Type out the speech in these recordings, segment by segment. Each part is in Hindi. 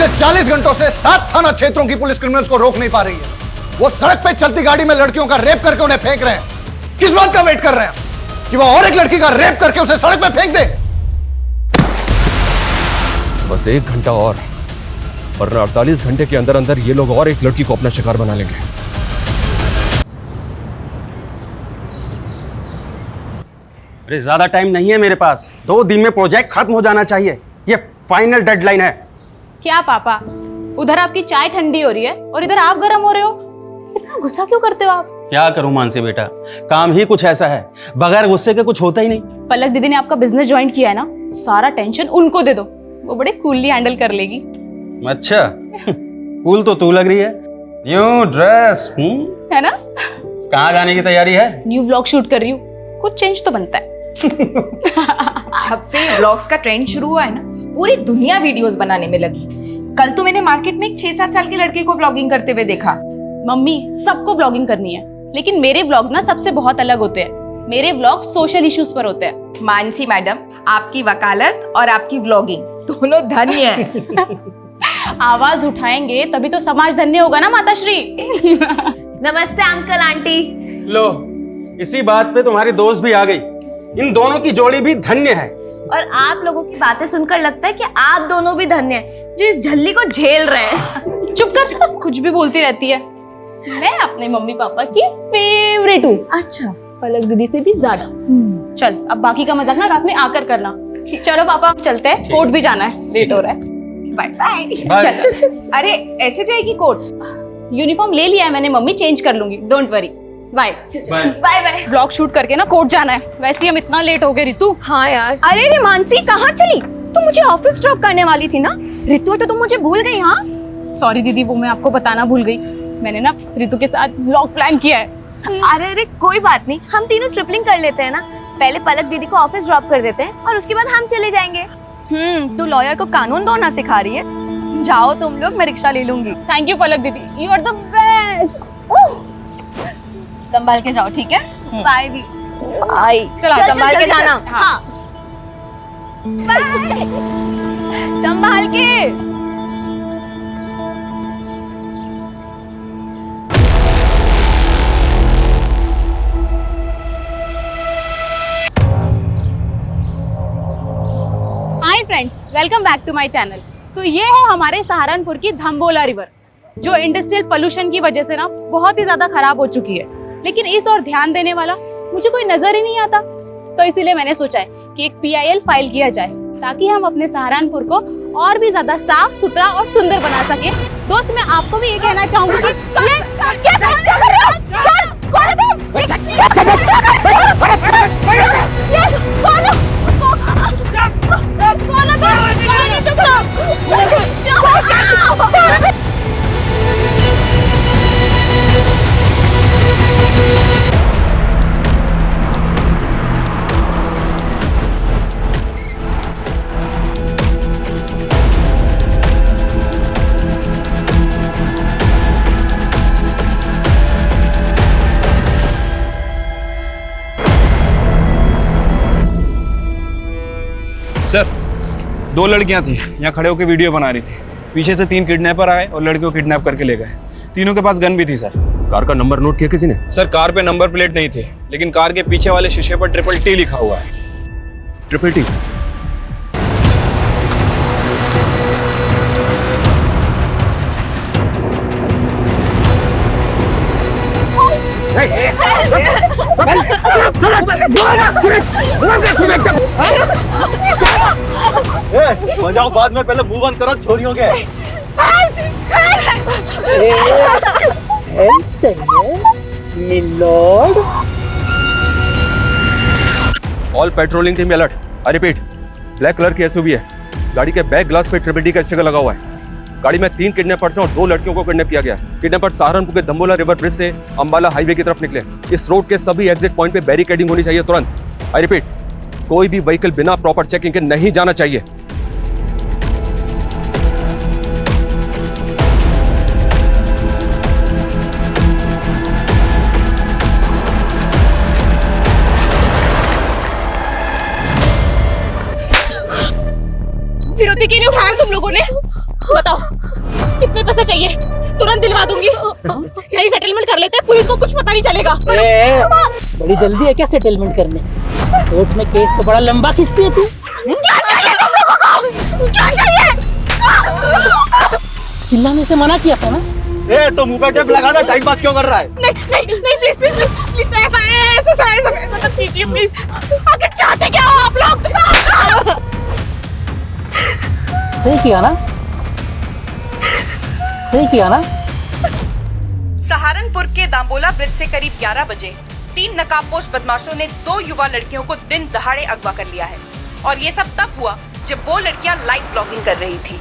पिछले 40 घंटों से 7 थाना क्षेत्रों की पुलिस क्रिमिनल्स को रोक नहीं पा रही है। वो सड़क पे चलती गाड़ी में लड़कियों का रेप करके उन्हें फेंक रहे हैं। किस बात का वेट कर रहे हैं कि वो और एक लड़की का रेप करके उसे सड़क पे फेंक दे? बस 1 घंटा और, वरना 48 घंटे के अंदर अंदर ये लोग और एक लड़की को अपना शिकार बना लेंगे। अरे ज्यादा टाइम नहीं है मेरे पास, 2 दिन में प्रोजेक्ट खत्म हो जाना चाहिए, ये फाइनल डेडलाइन है। क्या पापा, उधर आपकी चाय ठंडी हो रही है और इधर आप गर्म हो रहे हो? इतना गुस्सा क्यों करते हो आप? क्या करूं मानसी बेटा, काम ही कुछ ऐसा है, बगैर गुस्से के कुछ होता ही नहीं। पलक दीदी ने आपका बिजनेस ज्वाइन किया है ना, सारा टेंशन उनको दे दो, वो बड़े कूलली हैंडल कर लेगी। अच्छा कूल तो तू लग रही है, न्यू ड्रेस है ना? कहाँ जाने की तैयारी है? न्यू व्लॉग शूट कर रही हूँ, कुछ चेंज तो बनता है। जब से व्लॉग्स का ट्रेंड शुरू हुआ है ना, पूरी दुनिया वीडियोस बनाने में लगी। कल तो मैंने मार्केट में एक 6-7 साल के लड़के को व्लॉगिंग करते हुए देखा। मम्मी, सबको व्लॉगिंग करनी है, लेकिन मेरे व्लॉग ना सबसे बहुत अलग होते हैं। मेरे व्लॉग सोशल इश्यूज पर होते हैं। मानसी मैडम, आपकी वकालत और आपकी व्लॉगिंग दोनों धन्य है। आवाज उठाएंगे तभी तो समाज धन्य होगा ना माताश्री। नमस्ते अंकल आंटी। लो, इसी बात पे तुम्हारी दोस्त भी आ गई। इन दोनों की जोड़ी भी धन्य है। और आप लोगों की बातें सुनकर लगता है कि आप दोनों भी धन्य हैं जो इस झल्ली को झेल रहे हैं। चुप कर, कुछ भी बोलती रहती है। मैं अपने मम्मी पापा की फेवरेट हूँ। अच्छा, पलक दीदी से भी ज्यादा। चल, अब बाकी का मजाक ना रात में आकर करना। चलो पापा, चलते हैं, कोर्ट भी जाना है, लेट हो रहा है। Bye bye. अरे ऐसे जाएगी कोर्ट? यूनिफॉर्म ले लिया है मैंने मम्मी, चेंज कर लूंगी, don't worry. Bye bye bye. Vlog shoot करके ना कोर्ट जाना है। वैसे ही हम इतना लेट हो गए रितु। हाँ यार। अरे रे मानसी, कहाँ चली? तुम मुझे ऑफिस ड्रॉप करने वाली थी ना? रितु, तो तुम मुझे भूल गई? हाँ सॉरी दीदी, वो मैं आपको बताना भूल गई। मैंने ना रितु के साथ व्लॉग प्लान किया है। अरे कोई बात नहीं, हम तीनों ट्रिपलिंग कर लेते हैं ना। पहले पलक दीदी को ऑफिस ड्रॉप कर देते हैं और उसके बाद हम चले जाएंगे। तू लॉयर को कानून दौड़ना सिखा रही है। जाओ तुम लोग, मैं रिक्शा ले लूंगी। थैंक यू पलक दीदी, यू आर द बेस्ट। संभाल के जाओ, ठीक है? बाय दी। बाय। चलो संभाल के जाना। हाँ। बाय। संभाल के। Hi friends, welcome back to my channel. तो ये है हमारे सहारनपुर की धम्बोला रिवर, जो इंडस्ट्रियल पोल्यूशन की वजह से ना बहुत ही ज्यादा खराब हो चुकी है। लेकिन इस ओर ध्यान देने वाला मुझे कोई नजर ही नहीं आता। तो इसीलिए मैंने सोचा है कि एक PIL फाइल किया जाए, ताकि हम अपने सहारनपुर को और भी ज्यादा साफ सुथरा और सुंदर बना सके। दोस्त, मैं आपको भी ये कहना चाहूंगी कि सर, 2 लड़कियां थी, यहाँ खड़े होकर वीडियो बना रही थी। पीछे से 3 किडनैपर आए और लड़कियों को किडनैप करके ले गए। तीनों के पास गन भी थी सर। कार का नंबर नोट किया किसी ने? सर, कार पे नंबर प्लेट नहीं थे, लेकिन कार के पीछे वाले शीशे पर TTT लिखा हुआ है। TTT? बजाओ बाद में, पहले मुंह बंद करो छोरियों के। All patrolling team alert. I repeat, black colour की SUV है, गाड़ी के बैक ग्लास पे TTT का स्टिकर लगा हुआ है। गाड़ी में 3 किडनैपर्स हैं और 2 लड़कियों को किडनैप किया गया है। किडनैपर सहारनपुर के धम्बोला रिवर ब्रिज से अंबाला हाईवे की तरफ निकले। इस रोड के सभी एग्जिट पॉइंट पे बैरिकेडिंग होनी चाहिए तुरंत। आई रिपीट, कोई भी व्हीकल बिना प्रॉपर चेकिंग के नहीं जाना चाहिए। फिरौती क्यों नहीं उठाया तुम लोगों ने? बताओ कितने पैसे चाहिए, तुरंत दिलवा दूंगी। यही सेटलमेंट कर लेते हैं, पुलिस को कुछ पता नहीं चलेगा। बड़ी जल्दी है क्या सेटलमेंट करने? कोर्ट में केस तो बड़ा लंबा खींचती है तू। क्या चाहिए तुम लोगों को? क्या चाहिए? चिल्लाने से मना किया था ना। ए तो मुंह पे टेप लगाना, टाइम पास क्यों कर रहा है? नहीं प्लीज प्लीज प्लीज प्लीज ऐसा मत कीजिए प्लीज। आखिर चाहते क्या हो आप लोग? सही किया ना, सही किया ना। सहारनपुर के दाम्बोला ब्रिज से करीब 11 बजे 3 नकाबपोश बदमाशों ने 2 युवा लड़कियों को दिन दहाड़े अगवा कर लिया है। और ये सब तब हुआ जब वो लड़कियां लाइव ब्लॉगिंग कर रही थी।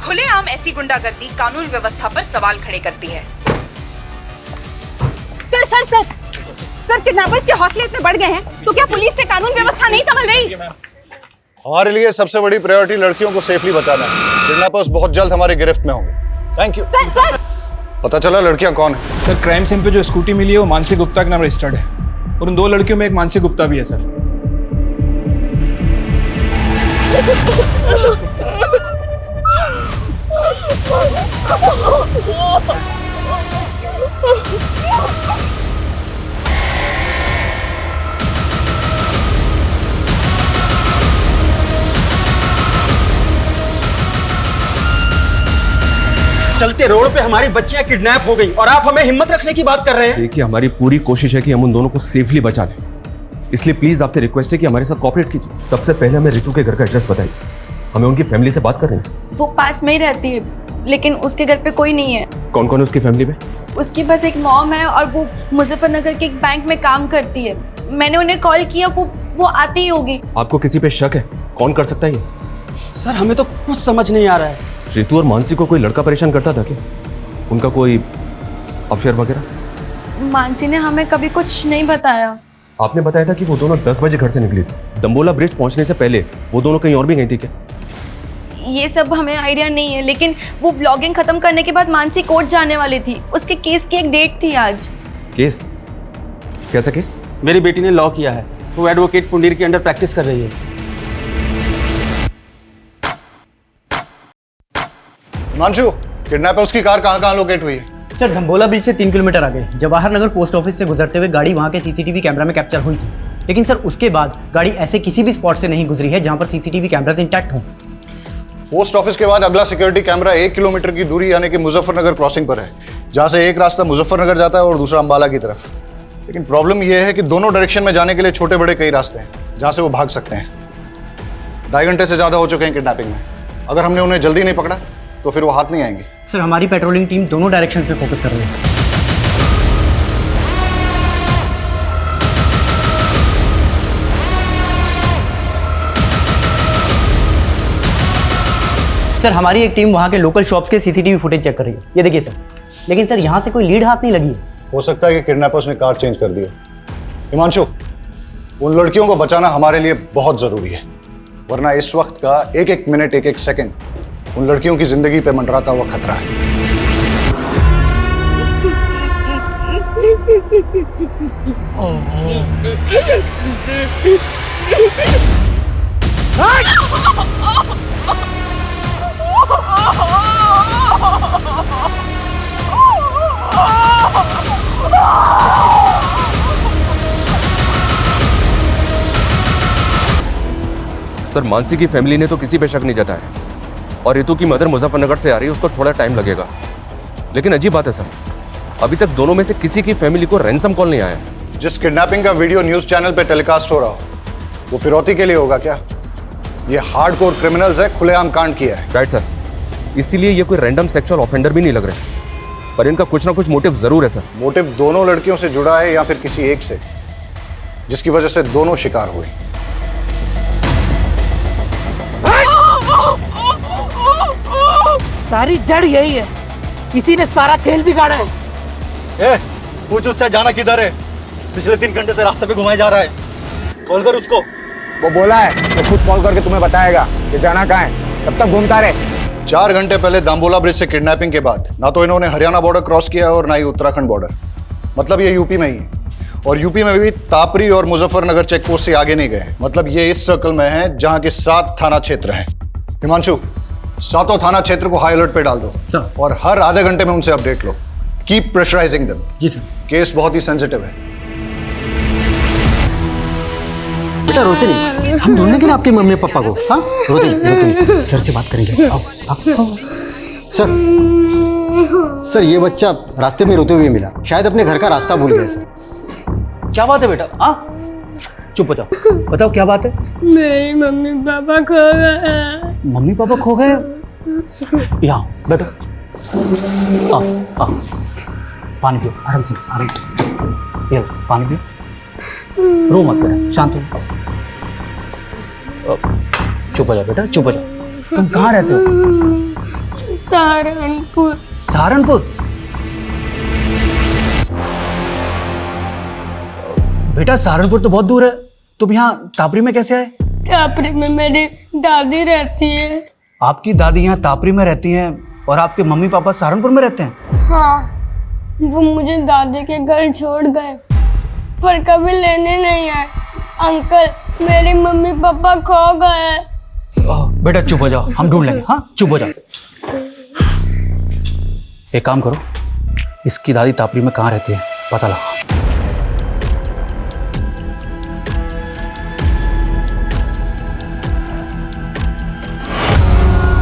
खुलेआम ऐसी गुंडागर्दी कानून व्यवस्था पर सवाल खड़े करती है। Sir sir sir sir, kidnappers के हौसले इतने बढ़ गए हैं तो क्या पुलिस से कानून व्यवस्था नहीं संभल रही? हमारे लिए सबसे बड़ी प्रायोरिटी लड़कियों को सेफली बचाना है। किडनैपर्स बहुत जल्द हमारी गिरफ्त में होंगे। Thank you. सर सर, पता चला लड़कियां कौन है? सर क्राइम सीन पे जो स्कूटी मिली है वो मानसी गुप्ता के नाम रजिस्टर्ड है, और उन 2 लड़कियों में एक मानसी गुप्ता भी है सर। चलते रोड पे हमारी बच्चियां किडनैप हो गई और आप हमें हिम्मत रखने की बात कर रहे हैं। देखिए हमारी पूरी कोशिश है कि हम उन दोनों को सेफली बचा लें, इसलिए प्लीज आपसे रिक्वेस्ट है कि हमारे साथ कोऑपरेट कीजिए। सबसे पहले हमें रितु के घर का एड्रेस बताइए, हमें उनकी फैमिली से बात करनी है। वो पास में ही रहती है, लेकिन उसके घर पे कोई नहीं है। कौन कौन है उसकी फैमिली में? उसके पास एक मॉम है और वो मुजफ्फरनगर के एक बैंक में काम करती है। मैंने उन्हें कॉल किया, वो आती ही होगी। आपको किसी पे शक है? कौन कर सकता है ये? सर हमें तो कुछ समझ नहीं आ रहा है। रितु और मानसी को कोई लड़का परेशान करता था क्या? उनका कोई अफेयर वगैरह? मानसी ने हमें कभी कुछ नहीं बताया। आपने बताया था कि वो दोनों 10 बजे घर से निकली थी। दम्बोला ब्रिज पहुंचने से पहले वो दोनों कहीं और भी गई थी क्या? ये सब हमें आइडिया नहीं है, लेकिन वो ब्लॉगिंग खत्म करने के बाद मानसी कोर्ट जाने वाली थी। उसके केस की एक डेट थी आज। केस? कैसा केस? मेरी बेटी ने लॉ किया है, वो एडवोकेट पुंडीर के अंडर प्रैक्टिस कर रही है। हिमांशु, किडनैपर्स की कार कहाँ लोकेट हुई है? सर धम्बोला ब्रिज से 3 किलोमीटर आगे जवाहर नगर पोस्ट ऑफिस से गुजरते हुए गाड़ी वहाँ के सीसीटीवी कैमरा में कैप्चर हुई थी, लेकिन सर उसके बाद गाड़ी ऐसे किसी भी स्पॉट से नहीं गुजरी है जहाँ पर सीसीटीवी कैमरास इंटैक्ट हों। पोस्ट ऑफिस के बाद अगला सिक्योरिटी कैमरा 1 किलोमीटर की दूरी यानी कि मुजफ्फरनगर क्रॉसिंग पर है, जहाँ से एक रास्ता मुजफ्फरनगर जाता है और दूसरा अंबाला की तरफ। लेकिन प्रॉब्लम यह है कि दोनों डायरेक्शन में जाने के लिए छोटे बड़े कई रास्ते हैं जहाँ से वो भाग सकते हैं। 2.5 घंटे से ज़्यादा हो चुके हैं किडनैपिंग में। अगर हमने उन्हें जल्दी नहीं पकड़ा तो फिर वो हाथ नहीं आएंगे। सर हमारी पेट्रोलिंग टीम दोनों डायरेक्शन पे फोकस कर रही है। सर हमारी एक टीम वहाँ के लोकल शॉप्स के सीसीटीवी फुटेज चेक कर रही है। ये देखिए सर, लेकिन सर यहाँ से कोई लीड हाथ नहीं लगी है। हो सकता है कि किडनैपर्स ने कार चेंज कर दी है। हिमांशु, उन लड़कियों को बचाना हमारे लिए बहुत जरूरी है, वरना इस वक्त का एक एक मिनट एक एक सेकंड उन लड़कियों की जिंदगी पे मंडराता हुआ खतरा है। सर मानसी की फैमिली ने तो किसी पे शक नहीं जताया, और रितु की मदर मुजफ्फरनगर से आ रही है, उसको थोड़ा टाइम लगेगा। लेकिन अजीब बात है सर, अभी तक दोनों में से किसी की फैमिली को रैंसम कॉल नहीं आया। जिस किडनैपिंग का वीडियो न्यूज चैनल पे टेलीकास्ट हो रहा हो वो फिरौती के लिए होगा क्या? ये हार्डकोर क्रिमिनल्स है, खुलेआम कांड किया है। राइट सर, इसीलिए ये कोई रैंडम सेक्सुअल ऑफेंडर भी नहीं लग रहे, पर इनका कुछ ना कुछ मोटिव जरूर है सर। मोटिव दोनों लड़कियों से जुड़ा है या फिर किसी एक से, जिसकी वजह से दोनों शिकार हुए। सारी जड़ यही है, किसी ने सारा खेल बिगाड़ा है। ए, पूछ उससे जाना किधर है? पिछले 3 घंटे से रास्ते पे घुमाया जा रहा है। कॉल कर उसको। वो बोला है वो खुद कॉल करके तुम्हें बताएगा कि जाना कहाँ है, तब तक घूमता रहे। 4 घंटे पहले दाम्बोला ब्रिज से किडनैपिंग के बाद ना तो इन्होंने हरियाणा बॉर्डर क्रॉस किया और ना ही उत्तराखंड बॉर्डर, मतलब ये यूपी में ही है। और यूपी में भी तापरी और मुजफ्फरनगर चेक पोस्ट से आगे नहीं गए, मतलब ये इस सर्कल में है जहां के 7 थाना क्षेत्र हैं। हिमांशु, सातों थाना क्षेत्र को हाई अलर्ट पे डाल दो सर। और हर आधे घंटे में उनसे अपडेट लो। Keep pressurising them. जी सर। केस बहुत ही सेंसिटिव है। बेटा रोते नहीं, हम ढूंढेंगे ना आपके मम्मी पापा को। हाँ रोते नहीं, सर से बात करेंगे। आओ आओ। सर ये बच्चा रास्ते में रोते हुए मिला, शायद अपने घर का रास्ता भूल गया। सर क्या बात है बेटा? हाँ चुप हो जाओ, बताओ क्या बात है? मेरी मम्मी पापा खो गए। मम्मी पापा खो गए? यहाँ बैठो। आ पानी पियो, आराम से, आराम से। ये लो, पानी पियो। रो मत बेटा, शांत हो। चुप हो जाओ बेटा, चुप हो जाओ। तुम कहाँ रहते हो? सहारनपुर। सहारनपुर? बेटा सहारनपुर तो बहुत दूर है, तुम यहाँ तापरी में कैसे आए? तापरी में मेरी दादी रहती है। आपकी दादी यहाँ तापरी में रहती हैं और आपके मम्मी पापा सहारनपुर में रहते हैं? हाँ, वो मुझे दादी के घर छोड़ गए पर कभी लेने नहीं आए। अंकल, मेरे मम्मी पापा खो गए। बेटा चुप हो जाओ, हम ढूंढ लेंगे। हाँ चुप हो जाओ। एक काम करो, इसकी दादी तापरी में कहाँ रहती है पता लगाओ।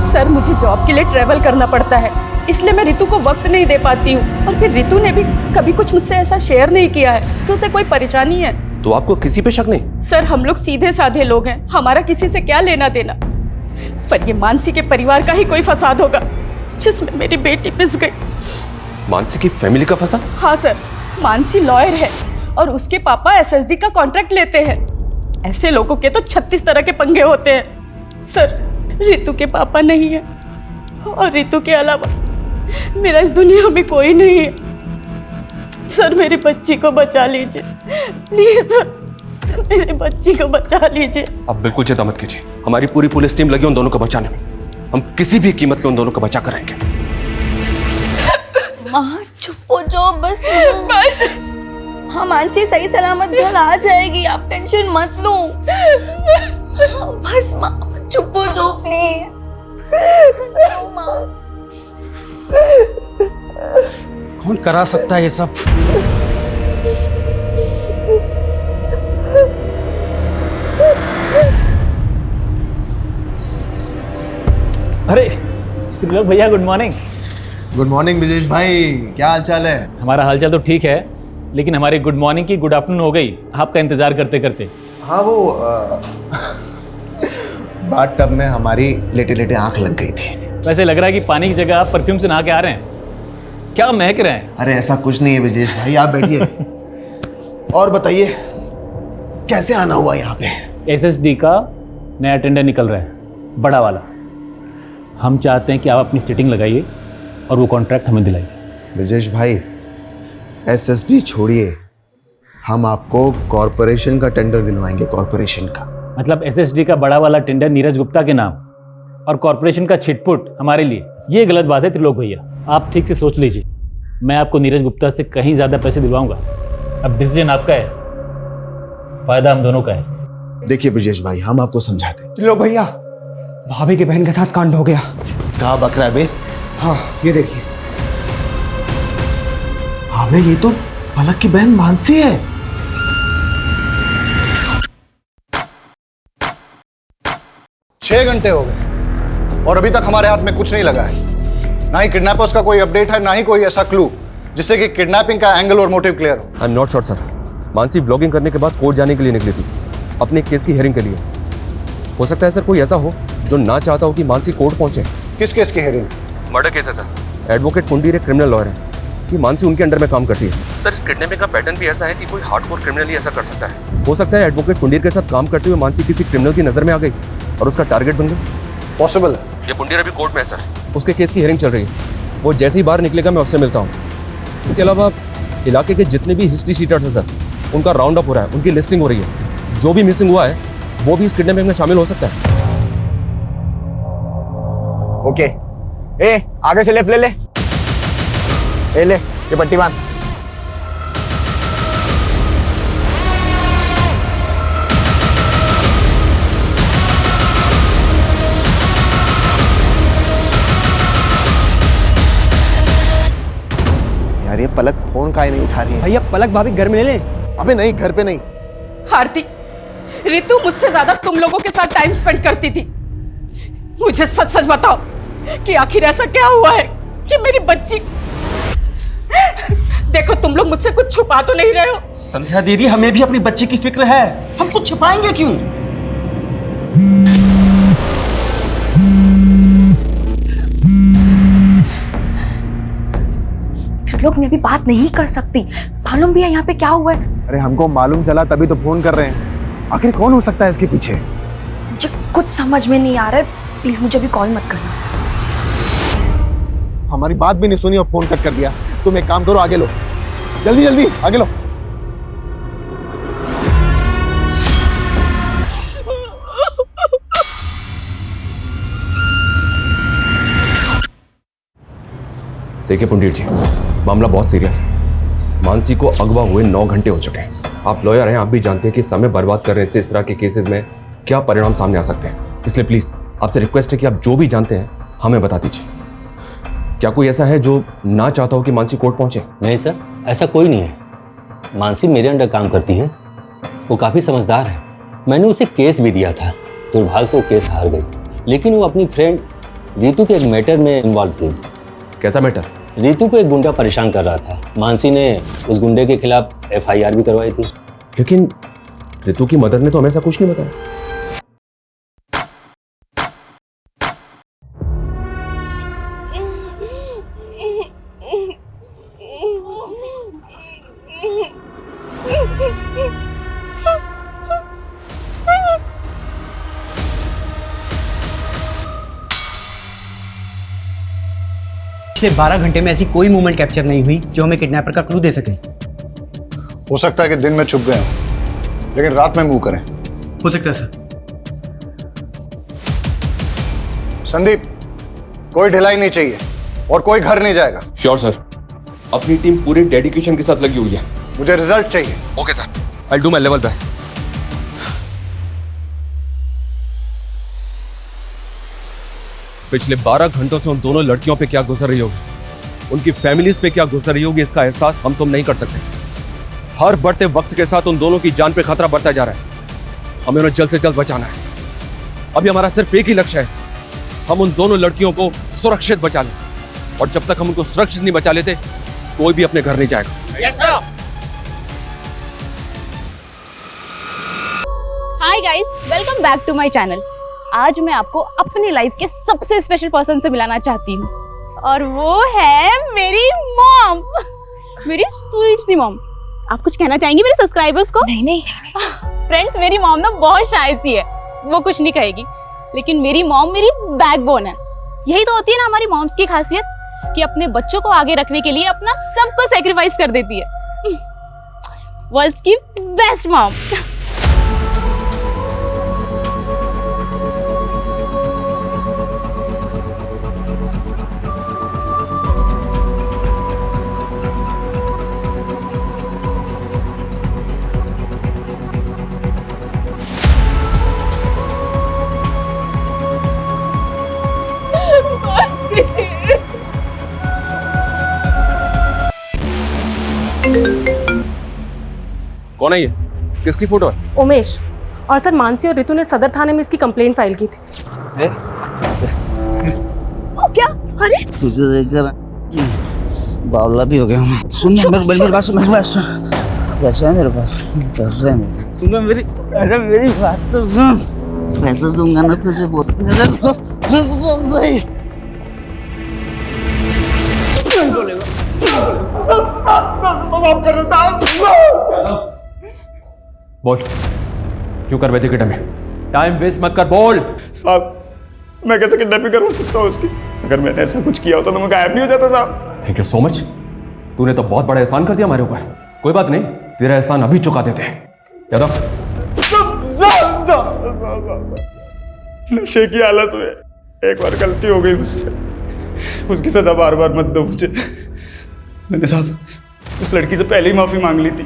सर मुझे जॉब के लिए ट्रैवल करना पड़ता है, इसलिए मैं रितु को वक्त नहीं दे पाती हूँ। और फिर रितु ने भी कभी कुछ मुझसे ऐसा शेयर नहीं किया है तो उसे कोई परेशानी है। तो आपको किसी पे शक नहीं? सर हम लोग सीधे साधे लोग हैं, हमारा किसी से क्या लेना देना। पर ये मानसी के परिवार का ही कोई फसाद होगा जिसमें मेरी बेटी पिस गई। मानसी की फैमिली का फसाद? हाँ सर, मानसी लॉयर है और उसके पापा एसएसडी का कॉन्ट्रैक्ट लेते हैं। ऐसे लोगों के तो 36 तरह के पंगे होते हैं। सर रितु के पापा नहीं है और रितु के अलावा मेरा इस दुनिया में कोई नहीं है। सर मेरी बच्ची को बचा लीजिए प्लीज, सर मेरी बच्ची को बचा लीजिए। आप बिल्कुल चिंता मत कीजिए, हमारी पूरी पुलिस टीम लगी उन दोनों को बचाने में। हम किसी भी कीमत पे उन दोनों को बचा कर रहेंगे। माँ चुप हो जाओ बस। बस हाँ, मानसी सही सलामत घर आ जाएगी, आप टेंशन मत लो। बस माँ चुप हो जाओ प्लीज। कौन करा सकता है ये सब? अरे लोग भैया good morning. Good morning Brijesh भाई, क्या हाल चाल है? हमारा हालचाल तो ठीक है, लेकिन हमारी गुड मॉर्निंग की गुड आफ्टरनून हो गई आपका इंतजार करते करते। हाँ वो बाथ टब में हमारी लेटे लेटे आंख लग गई थी। वैसे लग रहा है कि पानी की जगह आप परफ्यूम से नहा के आ रहे हैं, क्या महक रहे हैं? अरे ऐसा कुछ नहीं है ब्रिजेश भाई, आप बैठिए और बताइए कैसे आना हुआ यहाँ पे? एसएसडी का नया टेंडर निकल रहा है, बड़ा वाला। हम चाहते हैं कि आप अपनी सीटिंग लगाइए और वो कॉन्ट्रैक्ट हमें दिलाइए। ब्रिजेश भाई एसएसडी छोड़िए, हम आपको कॉरपोरेशन का टेंडर दिलवाएंगे। कॉरपोरेशन का मतलब एसएसडी का बड़ा वाला टेंडर नीरज गुप्ता के नाम और कॉरपोरेशन का छिटपुट हमारे लिए, ये गलत बात है त्रिलोक भैया। आप ठीक से सोच लीजिए, मैं आपको नीरज गुप्ता से कहीं ज्यादा पैसे दिलवाऊंगा। अब डिसीजन आपका है, फायदा हम दोनों का है। देखिए ब्रिजेश भाई, हम आपको समझाते हैं। त्रिलोक भैया, भाभी के बहन के साथ कांड हो गया। कहाँ बक रहा है बे? हाँ ये देखिए। हाँ बे, ये तो पलक की बहन मानसी है। छह घंटे हो गए और अभी तक हमारे हाथ में कुछ नहीं लगा है। ना ही किडनैपर्स का कोई अपडेट है, ना ही कोई ऐसा क्लू जिससे कि किडनैपिंग का एंगल और मोटिव क्लियर हो। I am not sure sir. Mansi vlogging करने के बाद कोर्ट जाने के लिए निकली थी, अपने केस की हियरिंग के लिए। हो सकता है सर कोई ऐसा हो जो ना चाहता हो कि मानसी कोर्ट पहुंचे। किस केस की हियरिंग? मर्डर केस है सर। एडवोकेट कुंडीर एक क्रिमिनल लॉयर है कि मानसी उनके अंडर में काम करती है। सर इस किडनैपिंग का पैटर्न भी ऐसा है कि कोई हार्डकोर क्रिमिनल ही ऐसा कर सकता है। हो सकता है एडवोकेट कुंडीर के साथ काम करते हुए मानसी किसी क्रिमिनल की नजर में आ गई और उसका टारगेट बन गई। पॉसिबल है। ये कुंडीर अभी कोर्ट में है सर, उसके केस की हियरिंग चल रही है। वो जैसे ही बाहर निकलेगा मैं उससे मिलता हूँ। इसके अलावा इलाके के जितने भी हिस्ट्री शीटर्स हैं सर, उनका राउंड अप हो रहा है, उनकी लिस्टिंग हो रही है। जो भी मिसिंग हुआ है वो भी इस किडनैपिंग में शामिल हो सकता है। ओके, ए आगे से लेफ्ट ले ले। ए ले, ये पट्टी बांध। पलक फोन काहे नहीं उठा रही है? भैया पलक भाभी घर में ले ले। अबे नहीं, घर पे नहीं। आरती, रितु मुझसे ज्यादा तुम लोगों के साथ टाइम स्पेंड करती थी। मुझे सच सच बताओ कि आखिर ऐसा क्या हुआ है कि मेरी बच्ची। देखो तुम लोग मुझसे कुछ छुपा तो नहीं रहे हो। संध्या दीदी, हमें भी अपनी बच्ची की फिक्र है, हम कुछ छिपाएंगे क्यों? लोग मैं भी बात नहीं कर सकती, मालूम भी है यहाँ पे क्या हुआ है। अरे हमको मालूम चला तभी तो फोन कर रहे हैं। आखिर कौन हो सकता है इसके पीछे? मुझे कुछ समझ में नहीं आ रहा है, प्लीज मुझे अभी कॉल मत करना। हमारी बात भी नहीं सुनी और फोन कट कर दिया। तुम एक काम करो, आगे लो, जल्दी जल्दी आगे लो। देखिए पुंडीर जी, मामला बहुत सीरियस है। मानसी को अगवा हुए 9 घंटे हो चुके हैं। आप लॉयर हैं, आप भी जानते हैं कि समय बर्बाद करने से इस तरह के केसेस में क्या परिणाम सामने आ सकते हैं। इसलिए प्लीज आपसे रिक्वेस्ट है कि आप जो भी जानते हैं हमें बता दीजिए। क्या कोई ऐसा है जो ना चाहता हो कि मानसी कोर्ट पहुंचे? नहीं सर, ऐसा कोई नहीं है। मानसी मेरे अंडर काम करती है, वो काफ़ी समझदार है। मैंने उसे केस भी दिया था, दुर्भाग्य से वो केस हार गई। लेकिन वो अपनी फ्रेंड रितु के एक मैटर में इन्वॉल्व थी। कैसा मैटर? रितु को एक गुंडा परेशान कर रहा था। मानसी ने उस गुंडे के खिलाफ FIR भी करवाई थी। लेकिन रितु की मदर ने तो हमें ऐसा कुछ नहीं बताया। पिछले 12 घंटे में ऐसी कोई मूवमेंट कैप्चर नहीं हुई जो हमें किडनैपर का क्लू दे सके। हो सकता है कि दिन में छुप गए हों, लेकिन रात में मूव करें। हो सकता है सर। संदीप, कोई ढिलाई नहीं चाहिए और कोई घर नहीं जाएगा। श्योर सर, अपनी टीम पूरे डेडिकेशन के साथ लगी हुई है। मुझे रिजल्ट चाहिए। Okay sir, I do my level best. पिछले 12 घंटों से उन दोनों लड़कियों पे क्या गुजर रही होगी, उनकी फैमिलीज पे क्या गुजर रही होगी, इसका एहसास हम तुम नहीं कर सकते। हर बढ़ते वक्त के साथ उन दोनों की जान पे खतरा बढ़ता जा रहा है। हमें उन्हें जल्द से जल्द बचाना है। अभी हमारा सिर्फ एक ही लक्ष्य है, हम उन दोनों लड़कियों को सुरक्षित बचा लें। और जब तक हम उनको सुरक्षित नहीं बचा लेते, कोई भी अपने घर नहीं जाएगा। Yes sir. Hi guys, welcome back to my channel. आज मैं आपको अपनी लाइफ के सबसे स्पेशल पर्सन से मिलाना चाहती हूँ, और वो है मेरी मॉम, मेरी स्वीट सी मॉम। आप कुछ कहना चाहेंगी मेरे सब्सक्राइबर्स को? नहीं फ्रेंड्स, मेरी मॉम ना बहुत शाय सी है, वो कुछ नहीं कहेगी, लेकिन मेरी मॉम मेरी बैकबोन है। यही तो होती है ना हमारी मॉम्स की खासियत, कि अपने बच्चों को आगे रखने के लिए अपना सब कुछ सैक्रिफाइस कर देती है। वर्ल्ड्स की बेस्ट मॉम। कौन है ये? किसकी फोटो है? उमेश। और सर, मानसी और रितु ने सदर थाने में इसकी कंप्लेंट फाइल की थी। क्या? अरे तुझे देखकर बावला भी हो गया हूँ। सुन मेरी बात सुन, पैसा है मेरे पास, पैसा है। सुन मेरी, अरे मेरी बात तो सुन, पैसा दूंगा ना तुझे बहुत। सही माफ कर दो साहब। बोल, क्यों कर बैठे किडनैप में? टाइम वेस्ट मत कर, बोल। साहब, मैं कैसे किडनैपिंग करवा सकता हूँ उसकी? अगर मैंने ऐसा कुछ किया होता तो मैं गायब नहीं हो जाता साहब। Thank you so much. तूने तो बहुत बड़ा एहसान कर दिया हमारे ऊपर। कोई बात नहीं, तेरा एहसान अभी चुका देते हैं। यादव, नशे की हालत में एक बार गलती हो गई मुझसे, उसकी सजा बार बार मत दो मुझे। मैंने साहब उस लड़की से पहले ही माफी मांग ली थी।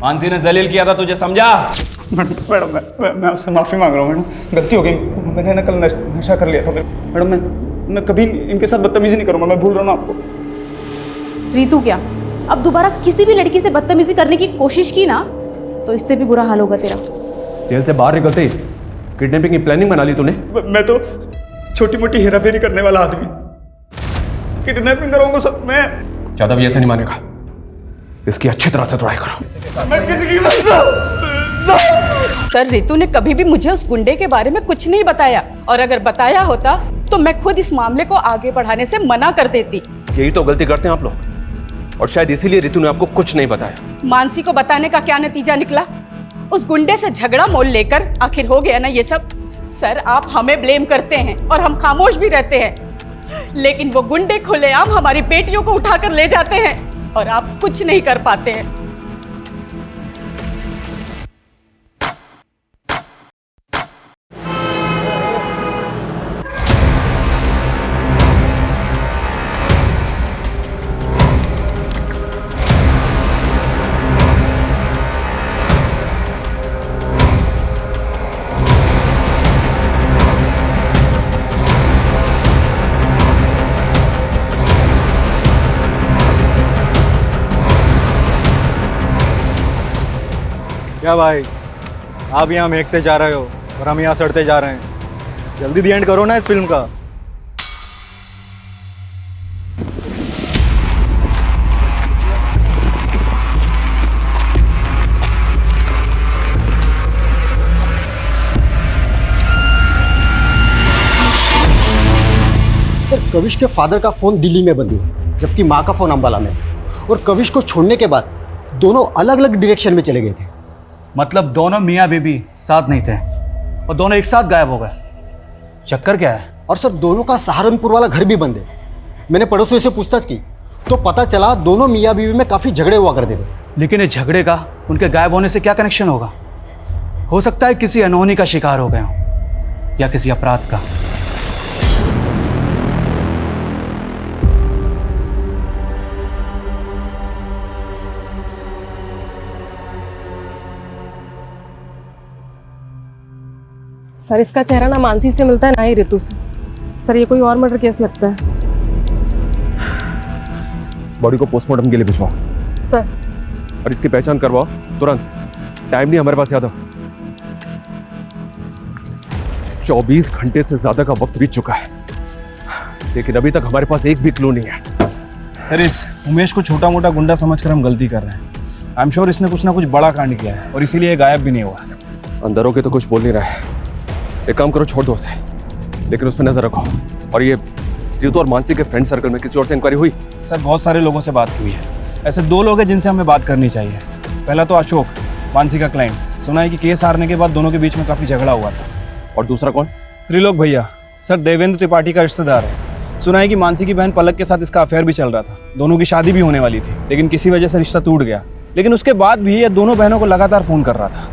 मानसी ने जलील किया था तुझे, समझा? मैडम मैं आपसे माफी मांग रहा हूँ मैडम, गलती हो गई। मैंने ना कल नशा कर लिया था मैडम। मैं कभी इनके साथ बदतमीजी नहीं करूँगा, मैं भूल रहा हूँ आपको। रितु क्या, अब दोबारा किसी भी लड़की से बदतमीजी करने की कोशिश की ना तो इससे भी बुरा हाल होगा तेरा। जेल से बाहर निकलते ही किडनैपिंग की प्लानिंग बना ली तूने? मैं तो छोटी मोटी हेराफेरी करने वाला आदमी, किडनैपिंग करूंगा सब मैं। जादव ये ऐसे नहीं मानेगा, इसकी अच्छी तरह से तोड़ाई करो। मैं किसी की सर, रितु ने कभी भी मुझे उस गुंडे के बारे में कुछ नहीं बताया, और अगर बताया होता तो मैं खुद इस मामले को आगे बढ़ाने से मना कर देती। यही तो गलती करते हैं आप लोग, और शायद इसीलिए रितु ने आपको कुछ नहीं बताया। मानसी को बताने का क्या नतीजा निकला? उस गुंडे से झगड़ा मोल लेकर आखिर हो गया ना ये सब। सर, आप हमें ब्लेम करते हैं और हम खामोश भी रहते हैं, लेकिन वो गुंडे खुलेआम हमारी बेटियों को उठाकर ले जाते हैं और आप कुछ नहीं कर पाते हैं। क्या भाई, आप यहाँ महकते जा रहे हो और हम यहाँ सड़ते जा रहे हैं। जल्दी दी एंड करो ना इस फिल्म का। सर, कविश के फादर का फोन दिल्ली में बंद हुआ, जबकि माँ का फोन अंबाला में। और कविश को छोड़ने के बाद दोनों अलग अलग डायरेक्शन में चले गए थे। मतलब दोनों मियाँ बीबी साथ नहीं थे और दोनों एक साथ गायब हो गए। चक्कर क्या है? और सर, दोनों का सहारनपुर वाला घर भी बंद है। मैंने पड़ोसियों से पूछताछ की तो पता चला दोनों मियाँ बीवी में काफ़ी झगड़े हुआ करते थे। लेकिन इस झगड़े का उनके गायब होने से क्या कनेक्शन होगा? हो सकता है किसी अनहोनी का शिकार हो गए हों या किसी अपराध का। सर, इसका चेहरा ना मानसी से मिलता है ना ही रितु से। सर, ये कोई और मर्डर केस लगता है। बॉडी को पोस्टमार्टम के लिए भिजवाओ सर। और इसकी पहचान करवाओ तुरंत। टाइम नहीं हमारे पास यादव। 24 घंटे से ज्यादा का वक्त बीत चुका है, लेकिन अभी तक हमारे पास एक भी क्लू नहीं है। सर, इस उमेश को छोटा मोटा गुंडा समझकर हम गलती कर रहे हैं। आई एम श्योर इसने कुछ ना कुछ बड़ा कांड किया है और इसीलिए गायब भी नहीं हुआ। अंदर होके तो कुछ बोल नहीं रहा है। एक काम करो, छोड़ दो उसे, लेकिन उस पर नजर रखो। और ये रितु और मानसी के फ्रेंड सर्कल में किसी और से इंक्वायरी हुई? सर, बहुत सारे लोगों से बात हुई है। ऐसे 2 लोग हैं जिनसे हमें बात करनी चाहिए। पहला तो अशोक, मानसी का क्लाइंट। सुना है कि केस हारने के बाद दोनों के बीच में काफी झगड़ा हुआ था। और दूसरा कौन? त्रिलोक भैया। सर, देवेंद्र त्रिपाठी का रिश्तेदार है। सुना है कि मानसी की बहन पलक के साथ इसका अफेयर भी चल रहा था। दोनों की शादी भी होने वाली थी, लेकिन किसी वजह से रिश्ता टूट गया। लेकिन उसके बाद भी ये दोनों बहनों को लगातार फोन कर रहा था।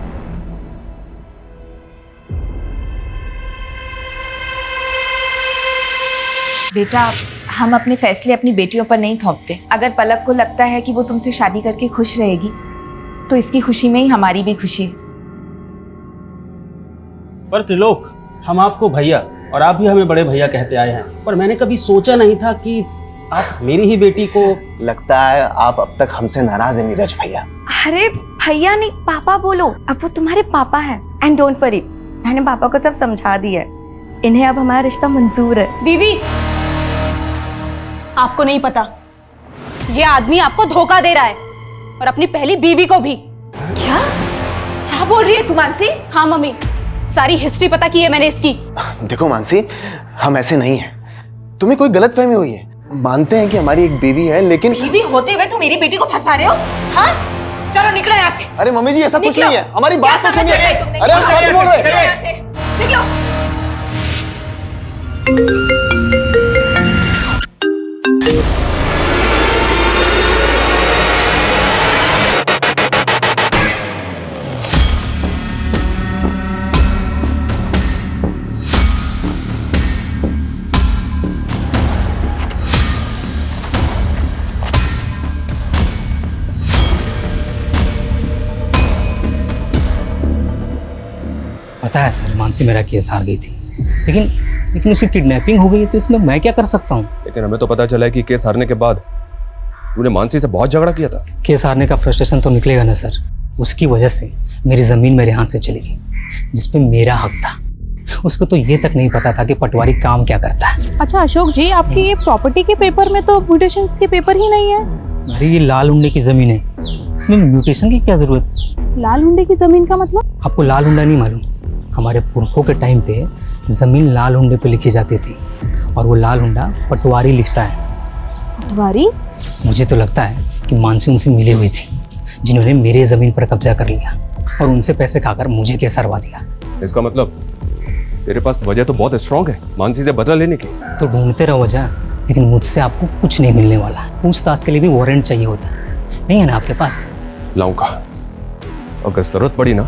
बेटा, हम अपने फैसले अपनी बेटियों पर नहीं थोपते। अगर पलक को लगता है कि वो तुमसे शादी करके खुश रहेगी, तो इसकी खुशी में ही हमारी भी खुशी है। पर त्रिलोक, हम आपको भैया और आप भी हमें बड़े भैया कहते आए हैं, पर मैंने कभी सोचा नहीं था कि आप मेरी ही बेटी को। लगता है आप अब तक हमसे नाराज हैं नीरज भैया। अरे भैया नहीं, पापा बोलो। अब वो तुम्हारे पापा हैं। एंड डोंट वरी, मैंने पापा को सब समझा दिया है। इन्हें अब हमारा रिश्ता मंजूर है। दीदी, आपको नहीं पता, ये आदमी आपको धोखा दे रहा है, और अपनी पहली बीवी को भी। क्या बोल रही है तू मानसी? हाँ मम्मी, सारी हिस्ट्री पता की है मैंने इसकी। देखो मानसी, हम ऐसे नहीं हैं। तुम्हें कोई गलतफहमी हुई है। मानते हैं कि हमारी एक बीवी है, लेकिन बीवी होते हुए तुम मेरी बेटी को फंसा रहे हो? हाँ, चलो निकलो यहाँ से। अरे मम्मी जी, ऐसा कुछ नहीं है। हमारी बात तो सुनिए। अरे हम सच बोल रहे हैं। निकलो। पता है सर, मानसी मेरा केस हार गई थी, लेकिन उसकी किडनैपिंग हो गई है, तो इसमें मैं क्या कर सकता हूँ? लेकिन हमें तो पता चला है कि केस हारने के बाद तूने मानसी से बहुत झगड़ा किया था। केस हारने का फ्रस्ट्रेशन तो निकलेगा ना सर। उसकी वजह से मेरी ज़मीन मेरे हाथ से चली गई, जिसपे मेरा हक था। उसको तो ये तक नहीं पता था कि पटवारी काम क्या करता है। अच्छा अशोक जी, आपकी ये प्रॉपर्टी के पेपर में तो म्यूटेशंस के पेपर ही नहीं है। अरे ये लाल हुंडे की ज़मीन है, इसमें म्यूटेशन की क्या ज़रूरत? लाल हुंडे की ज़मीन का मतलब? आपको लाल हुंडा नहीं मालूम? हमारे पुरखों के टाइम पे ज़मीन लाल हुंडे पे लिखी जाती थी, और वो लाल हुंडा पटवारी लिखता है। पटवारी? मुझे तो लगता है कि मानसी उनसे मिली हुई थी, जिन्होंने मेरे ज़मीन पर कब्जा कर लिया और उनसे पैसे खाकर मुझे केस हरवा दिया। इसका मतलब तेरे पास वजह तो बहुत स्ट्रांग है मानसी से बदला लेने की। तो ढूंढते रहो वजह, लेकिन मुझसे आपको कुछ नहीं मिलने वाला। पूछताछ के लिए भी वारंट चाहिए होता है, नहीं है ना आपके पास? लाऊंगा, अगर जरूरत पड़ी ना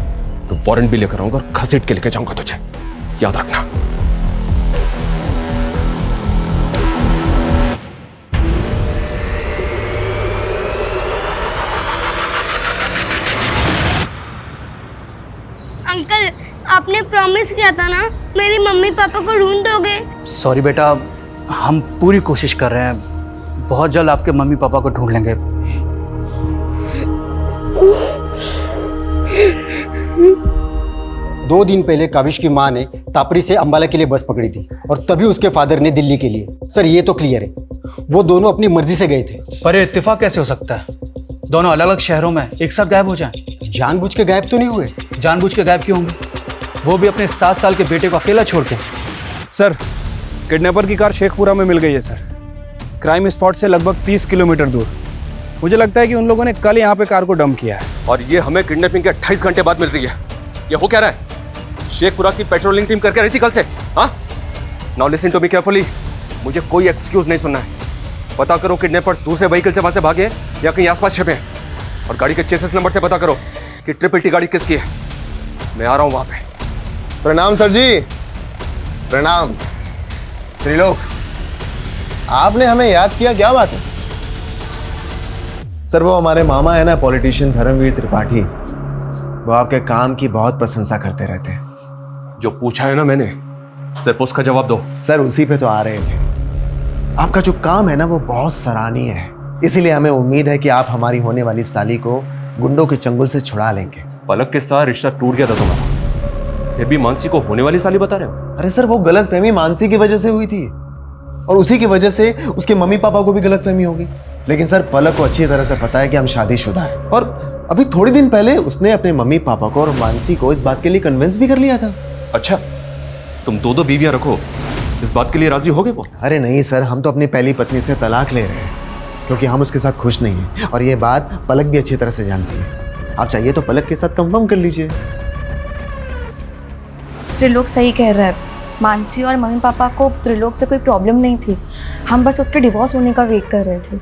तो वारंट भी लेकर आऊंगा और घसीट के लेके जाऊंगा तुझे, याद रखना। अंकल, आपने प्रॉमिस किया था ना, मेरी मम्मी पापा को ढूंढ दोगे? सॉरी बेटा, हम पूरी कोशिश कर रहे हैं। बहुत जल्द आपके मम्मी पापा को ढूंढ लेंगे। दो दिन पहले काविश की माँ ने तापरी से अंबाला के लिए बस पकड़ी थी, और तभी उसके फादर ने दिल्ली के लिए। सर ये तो क्लियर है, वो दोनों अपनी मर्जी से गए थे। पर ये इत्तेफाक कैसे हो सकता है? दोनों अलग अलग शहरों में एक साथ गायब हो जाएं। जानबूझ के गायब तो नहीं हुए। जानबूझ के गायब क्यों होंगे? वो भी अपने 7 साल के बेटे को अकेला छोड़ के। सर, किडनैपर की कार शेखपुरा में मिल गई है सर, क्राइम स्पॉट से लगभग 30 किलोमीटर दूर। मुझे लगता है कि उन लोगों ने कल यहाँ पे कार को डंप किया है। और ये हमें किडनैपिंग के 28 घंटे बाद मिल रही है। ये हो क्या रहा है? शेखपुरा की पेट्रोलिंग टीम करके रही थी कल से। हाँ, now listen to me carefully. मुझे कोई एक्सक्यूज नहीं सुनना है। पता करो किडनैपर्स दूसरे व्हीकल से वहां से भागे या कहीं आसपास छिपे हैं, और गाड़ी के चेसिस नंबर से पता करो कि ट्रिपल टी गाड़ी किसकी है। मैं आ रहा हूं वहां पे। प्रणाम सर जी। प्रणाम। त्रिलोक, आपने हमें याद किया, क्या बात है? सर वो हमारे मामा है ना, पॉलिटिशियन धर्मवीर त्रिपाठी, वो आपके काम की बहुत प्रशंसा करते रहते हैं। जो पूछा है ना मैंने, सिर्फ उसका जवाब दो। सर उसी पे तो आ रहे थे। आपका जो काम है ना वो बहुत सराहनीय है, इसीलिए हमें उम्मीद है कि आप हमारी होने वाली साली को गुंडों के चंगुल से छुड़ा लेंगे। पलक के साथ रिश्ता टूट गया था तुम्हारा, फिर भी मानसी को होने वाली साली बता रहे हो? अरे सर वो गलतफहमी मानसी की वजह से हुई थी, और उसी की वजह से उसके मम्मी पापा को भी गलतफहमी होगी। लेकिन सर पलक को अच्छी तरह से पता है कि हम शादीशुदा हैं, और अभी थोड़े दिन पहले उसने अपने मम्मी पापा को और मानसी को इस बात के लिए कन्विंस भी कर लिया था। अच्छा, तुम दो बीवियां रखो, इस बात के लिए राजी हो गए वो? अरे नहीं सर, हम तो अपनी पहली पत्नी से तलाक ले रहे हैं, क्योंकि हम उसके साथ खुश नहीं हैं, और ये बात पलक भी अच्छी तरह से जानती है। आप चाहिए तो पलक के साथ कंफर्म कर लीजिए। त्रिलोक सही कह रहा है। मानसी और मम्मी पापा को त्रिलोक से कोई प्रॉब्लम नहीं थी, हम बस उसके डिवोर्स होने का वेट कर रहे थे।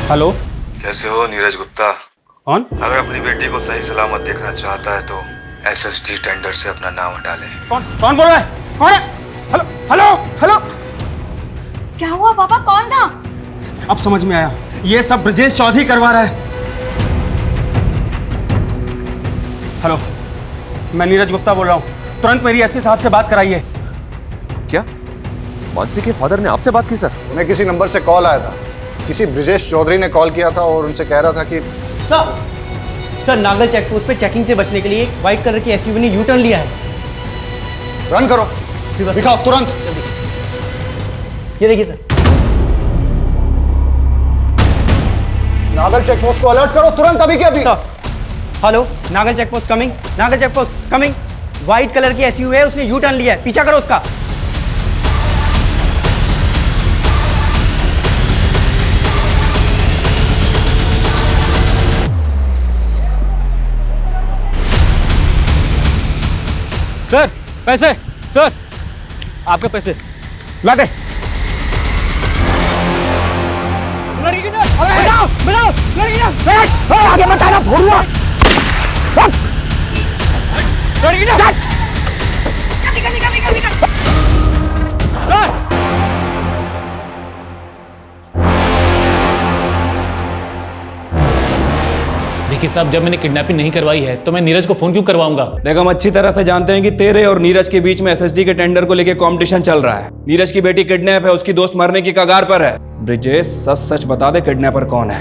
हेलो, कैसे हो नीरज गुप्ता? कौन? अगर अपनी बेटी को सही सलामत देखना चाहता है तो एसएसडी टेंडर से अपना नाम हटा ले। कौन बोल रहा है? कौन है? Hello hello hello. क्या हुआ पापा, कौन था? अब समझ में आया, ये सब ब्रजेश चौधरी करवा रहा है। हेलो, मैं नीरज गुप्ता बोल रहा हूँ, तुरंत मेरी एसपी साहब से बात कराइए। क्या मानसी के फादर ने आपसे बात की? सर उन्हें किसी नंबर से कॉल आया था, किसी ब्रजेश चौधरी ने कॉल किया था और उनसे कह रहा था कि सर नागल चेक पोस्ट पे चेकिंग से बचने के लिए व्हाइट कलर की एसयूवी ने यू टर्न लिया है। रन करो, दिखाओ तुरंत। ये देखिए सर। नागल चेक पोस्ट को अलर्ट करो तुरंत, अभी के अभी। Hello, Nagal check post coming, Nagal check post coming. White colour की एसयूवी है, उसने यू टर्न लिया है, पीछा करो उसका। सर पैसे, सर आपके पैसे ला दे। लड़की ना, बताओ बताओ, लड़की ना, बैठ आगे मत आना, भोरुआ लड़की ना, वकील साहब, जब मैंने किडनैपिंग नहीं करवाई है तो मैं नीरज को फोन क्यों करवाऊंगा? देख, हम अच्छी तरह से जानते हैं कि तेरे और नीरज के बीच में एसएसडी के टेंडर को लेकर कंपटीशन चल रहा है। नीरज की बेटी किडनैप है, उसकी दोस्त मरने की कगार पर है। ब्रिजेश, सच सच बता दे, किडनैपर कौन है?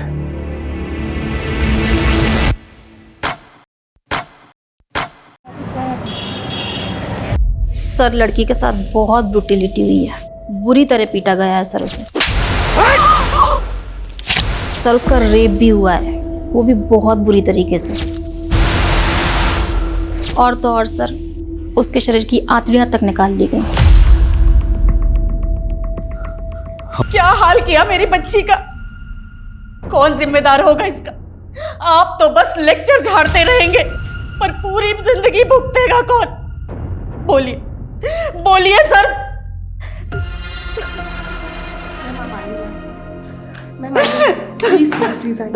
सर, लड़की के साथ बहुत ब्रुटिलिटी हुई है, बुरी तरह पीटा गया है सर उसे। सर, उसका रेप भी हुआ है, वो भी बहुत बुरी तरीके से। और तो और सर, उसके शरीर की आंतड़ियां तक निकाल ली गई। क्या हाल किया मेरी बच्ची का? कौन जिम्मेदार होगा इसका? आप तो बस लेक्चर झाड़ते रहेंगे, पर पूरी जिंदगी भुगतेगा कौन? बोलिए बोलिए सर। प्लीज प्लीज प्लीज आइए।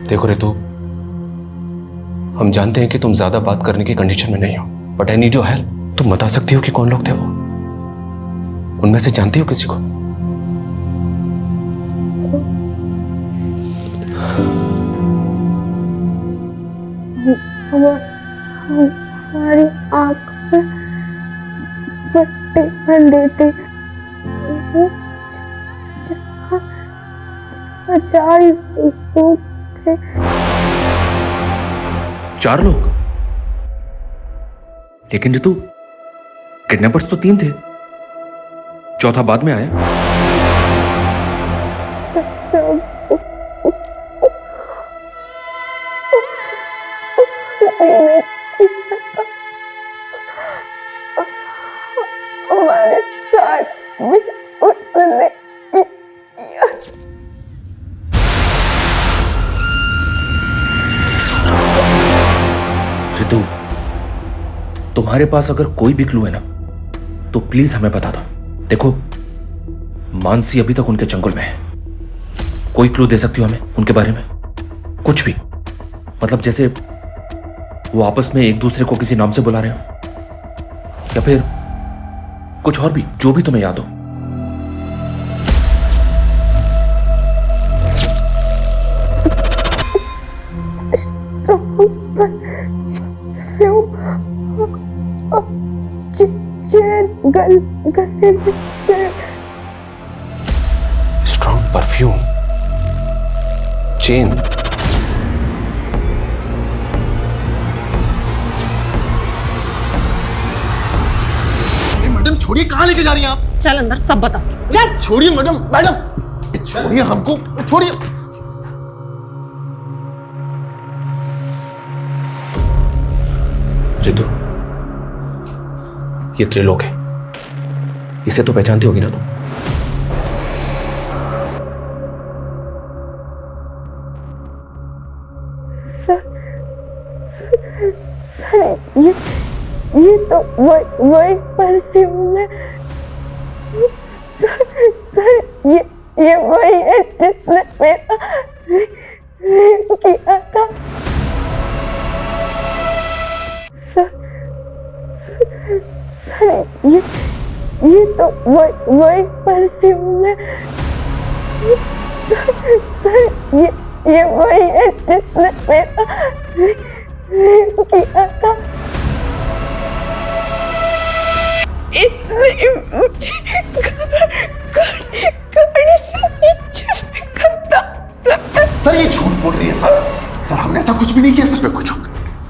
देखो रितु, हम जानते हैं कि तुम ज्यादा बात करने की कंडीशन में नहीं हो, but I need your help. तुम बता सकती हो कि कौन लोग थे वो? उनमें से जानती हो किसी को? हमारी आंख में पट्टी बंधी थी। 4 लोग थे। 4 लोग? लेकिन रितु, किडनैपर्स तो 3 थे, चौथा बाद में आया। हमारे साथ भी उसने किया। रितु, तुम्हारे पास अगर कोई भी क्लू है ना, तो प्लीज हमें बता दो। देखो, मानसी अभी तक उनके चंगुल में है। कोई क्लू दे सकती हो हमें उनके बारे में? कुछ भी, मतलब जैसे वो आपस में एक दूसरे को किसी नाम से बुला रहे हो, या फिर कुछ और भी, जो भी तुम्हें याद हो। Strong perfume, chain. मैडम छोड़िए, कहाँ लेके जा रही हैं आप? चल अंदर, सब बता। चल छोड़िए मैडम, मैडम छोड़िए हमको, छोड़िए। रितु, ये त्रिलोक है, इसे तो पहचानती होगी ना तुम? सर, ये तो वही परफ्यूम है। सर, ये वही है जिसने मेरा रेप किया था। सर, ये तो वही परफ्यूम है। सर, ये वही है जिसने मेरा रेप किया था। इसने मुझे गाड़ी से नीचे फेंका था। सर, ये झूठ बोल रही है सर। सर, हमने ऐसा कुछ भी नहीं किया सर। कुछ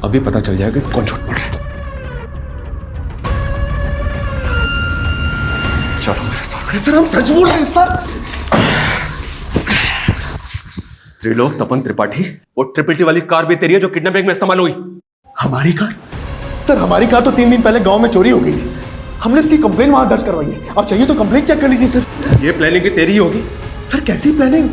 अभी पता चल जाएगा कौन झूठ बोल रहा है। चलो मेरे साथ। सर, हम सच बोल रहे हैं सर। त्रिलोक तपन त्रिपाठी, वो ट्रिपल टी वाली कार भी तेरी है जो किडनैपिंग में इस्तेमाल हुई? हमारी कार? सर, हमारी कार तो 3 दिन पहले गांव में चोरी हो गई थी। हमने इसकी कंप्लेन वहां दर्ज करवाई है। आप चाहिए तो कंप्लेन चेक कर लीजिए सर। ये प्लानिंग भी तेरी ही होगी? सर, कैसी प्लानिंग?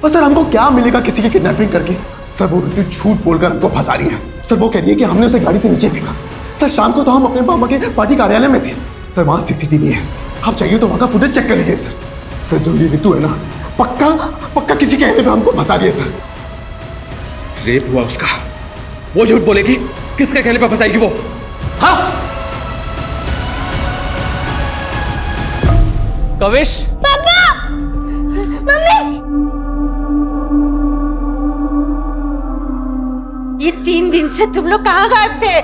पर सर, हमको क्या मिलेगा किसी की किडनैपिंग करके? सर, वो रितु झूठ बोलकर हमको फंसा रही है। सर, वो कह रही है कि हमने उसे गाड़ी से नीचे फेंका। सर, शाम को तो हम अपने मामा के पार्टी कार्यालय में थे। सर, वहां सीसीटीवी है, आप चाहिए तो वहां का फुटेज चेक कर लीजिए सर। सर, जो ये रितु है ना, पक्का किसी कहने पे हमको फंसा रही है सर। रेप हुआ उसका, वो झूठ बोलेगी? किसके कहने पर फंसाएगी वो? हाँ? कविश, पापा, मम्मी, ये 3 दिन से तुम लोग कहाँ गायब थे?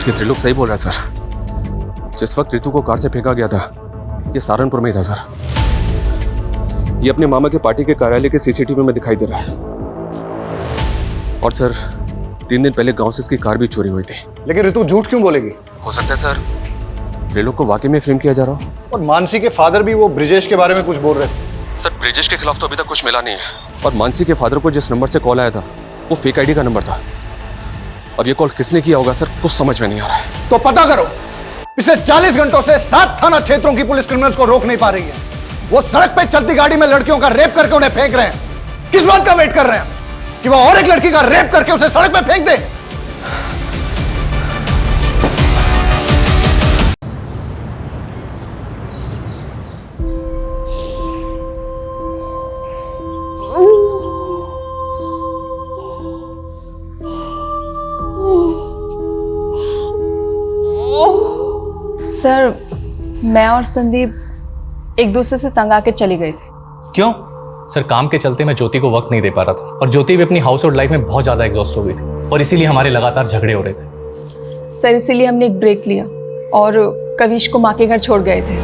ये त्रिलोक सही बोल रहा है सर। जिस वक्त रितु को कार से फेंका गया था, ये सहारनपुर में ही था सर। ये अपने मामा के पार्टी के कार्यालय के सीसीटीवी में दिखाई दे रहा है। और सर 3 दिन पहले गांव से इसकी कार भी चोरी हुई थी। लेकिन रितु झूठ क्यों बोलेगी? हो सकता है सर त्रिलोक को वाकई में फ्रेम किया जा रहा हो। और मानसी के फादर भी वो ब्रिजेश के बारे में कुछ बोल रहे थे। सर ब्रिजेश के खिलाफ तो अभी तक कुछ मिला नहीं है। और मानसी के फादर को जिस नंबर से कॉल आया था वो फेक आईडी का नंबर था। अब ये कॉल किसने किया होगा सर, कुछ समझ में नहीं आ रहा है। तो पता करो। पिछले 40 घंटों से 7 थाना क्षेत्रों की पुलिस क्रिमिनल्स को रोक नहीं पा रही है। वो सड़क पे चलती गाड़ी में लड़कियों का रेप करके उन्हें फेंक रहे हैं। किस बात का वेट कर रहे हैं कि वो और एक लड़की का रेप करके उसे सड़क पे फेंक दे? सर, मैं और संदीप एक दूसरे से तंग आकर चले गए थे। क्यों? सर काम के चलते मैं ज्योति को वक्त नहीं दे पा रहा था और ज्योति भी अपनी हाउस होल्ड लाइफ में बहुत ज़्यादा एग्जॉस्ट हो गई थी और इसीलिए हमारे लगातार झगड़े हो रहे थे। सर इसीलिए हमने एक ब्रेक लिया और कविश को माँ के घर छोड़ गए थे।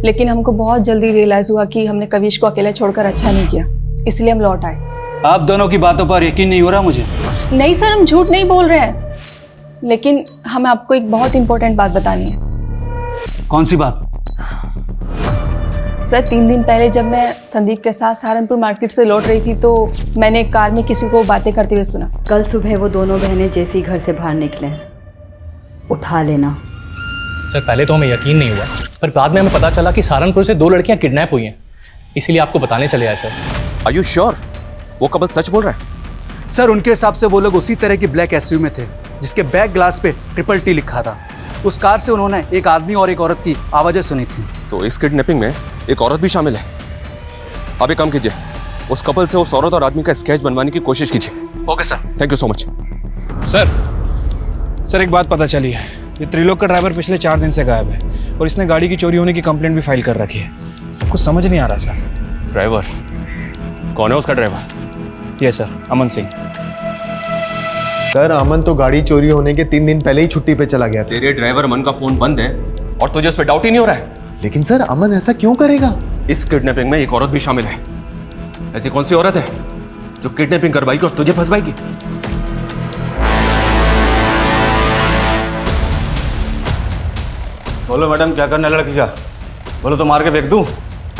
लेकिन हमको बहुत जल्दी रियलाइज़ हुआ कि हमने कविश को अकेले छोड़कर अच्छा नहीं किया, इसलिए हम लौट आए। आप दोनों की बातों पर यकीन नहीं हो रहा मुझे। नहीं सर, हम झूठ नहीं बोल रहे हैं, लेकिन हमें आपको एक बहुत इंपॉर्टेंट बात बतानी है। कौन सी बात? सर 3 दिन पहले जब मैं संदीप के साथ सहारनपुर मार्केट से लौट रही थी तो मैंने एक कार में किसी को बातें करते हुए सुना। कल सुबह वो दोनों बहनें जैसे ही घर से बाहर निकले, उठा लेना। सर पहले तो हमें यकीन नहीं हुआ, पर बाद में हमें पता चला कि सहारनपुर से 2 लड़कियां किडनैप हुई हैं, इसीलिए आपको बताने चले आए। सर आर यू श्योर वो कपल सच बोल रहा है? सर उनके हिसाब से वो लोग उसी तरह की ब्लैक एसयूवी में थे जिसके बैक ग्लास पे TTT लिखा था। उस कार से उन्होंने एक आदमी और एक औरत की आवाज़ें सुनी थी। तो इस किडनैपिंग में एक औरत भी शामिल है। अब एक काम कीजिए, उस कपल से उस औरत और आदमी का स्केच बनवाने की कोशिश कीजिए। Okay sir, thank you so much. Sir एक बात पता चली है, ये त्रिलोक का ड्राइवर पिछले 4 दिन से गायब है और इसने गाड़ी की चोरी होने की कंप्लेंट भी फाइल कर रखी है। कुछ समझ नहीं आ रहा सर। ड्राइवर कौन है? उसका ड्राइवर? ये सर अमन सिंह। सर अमन तो गाड़ी चोरी होने के 3 दिन पहले ही छुट्टी पे चला गया था। तेरे ड्राइवर अमन का फोन बंद है और तुझे उस पर डाउट ही नहीं हो रहा है? लेकिन सर अमन ऐसा क्यों करेगा? इस किडनैपिंग में एक औरत भी शामिल है। ऐसी कौन सी औरत है जो किडनैपिंग करवाएगी और तुझे फंसवाएगी? बोलो मैडम क्या करना है लड़की का? बोलो तो मार के फेंक दूं?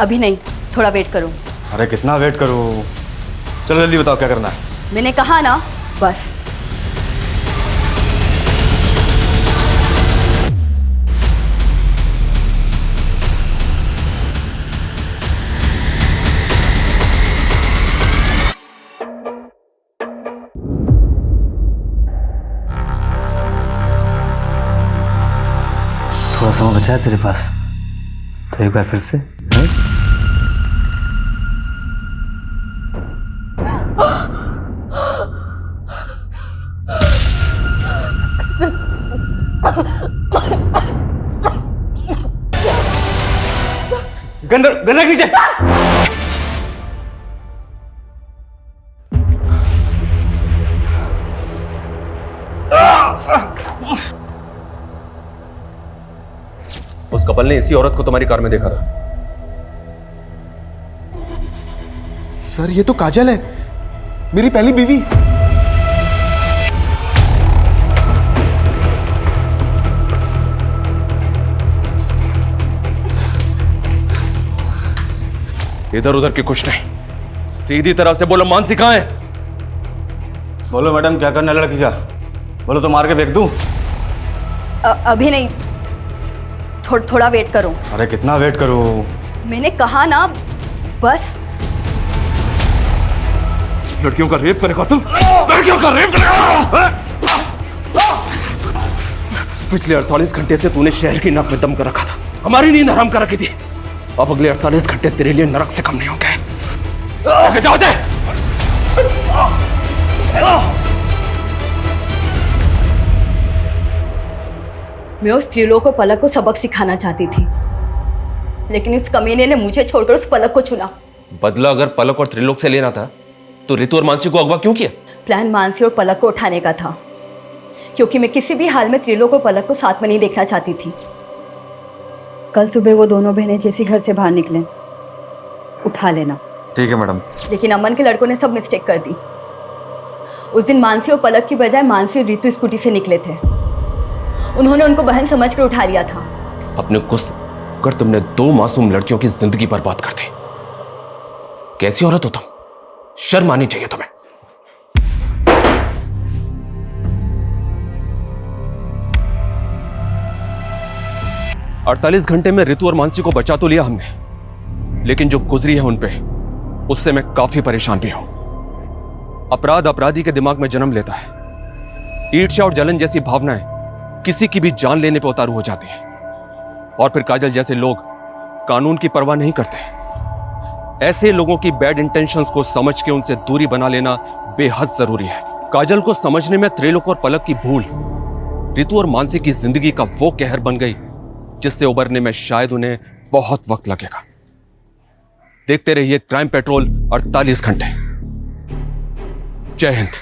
अभी नहीं, थोड़ा वेट करो। अरे कितना वेट करूं? चलो जल्दी बताओ क्या करना है। मैंने कहा ना, बस। थोड़ा समय बचा है तेरे पास, तो एक बार फिर से गंदर नीचे। उस कपल ने इसी औरत को तुम्हारी कार में देखा था। सर ये तो काजल है, मेरी पहली बीवी। इधर उधर की कुछ नहीं, सीधी तरह से बोलो मानसी कहाँ है? बोलो मैडम क्या करना है लड़की का? बोलो तो मार के फेंक दूं? अभी नहीं, थोड़ा वेट करो। अरे कितना वेट करूं? मैंने कहा ना, बस। लड़कियों का रेप करेगा तुम? लड़कियों का रेप करेगा? पिछले 48 घंटे से तूने शहर की नाक में दम कर रखा था, हमारी नींद हराम कर रखी थी। अब अगले 48 घंटे तेरे लिए नरक से कम नहीं होंगे। जाओ से। मैं उस त्रिलोक और पलक को सबक सिखाना चाहती थी, लेकिन उस कमीने ने मुझे छोड़कर उस पलक को चुना। बदला अगर पलक और त्रिलोक से लेना था तो रितु और मानसी को अगवा क्यों किया? प्लान मानसी और पलक को उठाने का था, क्योंकि मैं किसी भी हाल में त्रिलोक और पलक को साथ में नहीं देखना चाहती थी। कल सुबह वो दोनों बहनें जैसी घर से बाहर निकले, उठा लेना। ठीक है मैडम। लेकिन अमन के लड़कों ने सब मिस्टेक कर दी। उस दिन मानसी और पलक की बजाय मानसी और रितु स्कूटी से निकले थे। उन्होंने उनको बहन समझकर उठा लिया था। अपने गुस्से कर तुमने 2 मासूम लड़कियों की जिंदगी बर्बाद कर दी। कैसी औरत हो तुम? शर्म आनी चाहिए तुम्हें। अड़तालीस घंटे में रितु और मानसी को बचा तो लिया हमने, लेकिन जो गुजरी है उन पे, उससे मैं काफी परेशान भी हूं। अपराध अपराधी के दिमाग में जन्म लेता है। ईर्ष्या और जलन जैसी भावनाएं किसी की भी जान लेने पर उतारू हो जाती हैं, और फिर काजल जैसे लोग कानून की परवाह नहीं करते। ऐसे लोगों की बैड इंटेंशंस को समझ के उनसे दूरी बना लेना बेहद जरूरी है। काजल को समझने में त्रिलोक और पलक की भूल रितु और मानसी की जिंदगी का वो कहर बन गई जिससे उबरने में शायद उन्हें बहुत वक्त लगेगा। देखते रहिए क्राइम पेट्रोल 48 घंटे। जय हिंद।